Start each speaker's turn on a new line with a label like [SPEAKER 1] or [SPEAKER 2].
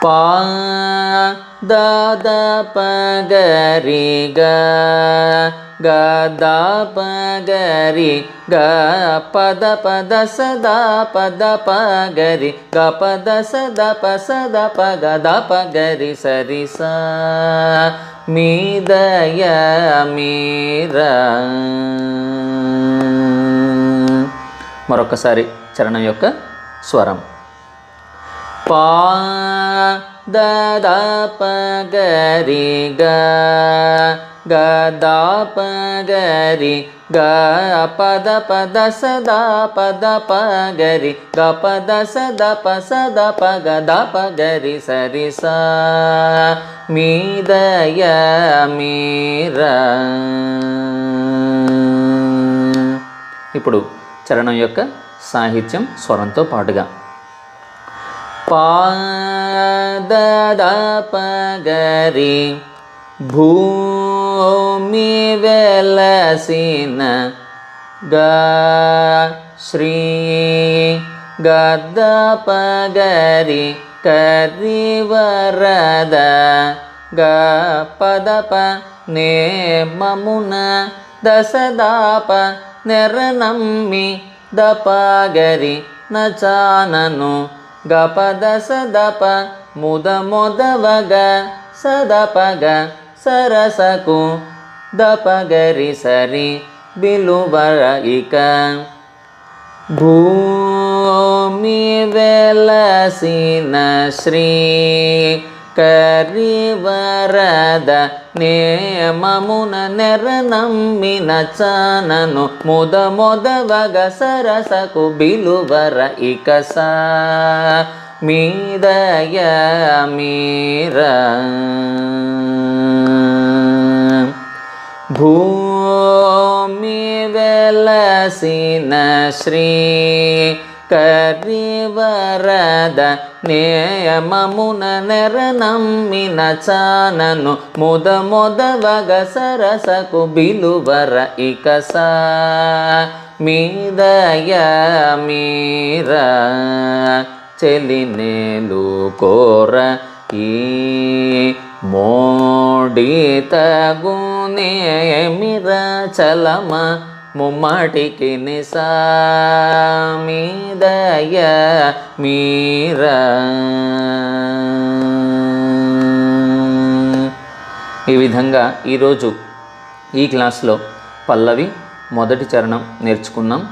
[SPEAKER 1] పా ద ప గ రి గ గ ద ప గ రి గ పద పద సద పద ప గ రి గ పద సద ప సద ప గ ద ప గ రి సరి స మీ దయ మీరా. మరొకసారి చరణం యొక్క స్వరం. పా ద ప గ రి గ గ ద ప గ రి గ పద పద సద పద ప గ రి గ పద సద ప సద ప గ ద ప గ రి సరి స మీ దయ మీరా. ఇప్పుడు చరణం యొక్క సాహిత్యం స్వరంతో పాటుగా. పా ద ప గ రి భూమి వెలసిన గ శ్రీ గ ద ప గ రి కరి వరద గ పద ప నే మమున దసదాప నెరనమ్మి ద ప గ రి నచానను గ పద సదప ముద మొదవగ సదపగ సరసకు ద ప గ రి సరి బిలువర ఇక. భూమి వెలసిన శ్రీ కరి వరద నేమమున నెరనమ్మిన చానను ముద మొదవగ సరసకు బిలువర ఇక స మీ దయ మీరా. భూమి వెలసిన శ్రీ కరి వరద నేయమమున నెరనమ్మిన చానను ముద మొదవగ సరసకు బిలువర ఇక స మీ దయ మీరా. చెలినేలు కోర ఈ మోడిత గునేమిర చలమ ముమ్మటికి నిసా మీ దయ మీరా. ఈ విధంగా ఈరోజు ఈ క్లాస్లో పల్లవి మొదటి చరణం నేర్చుకున్నాం.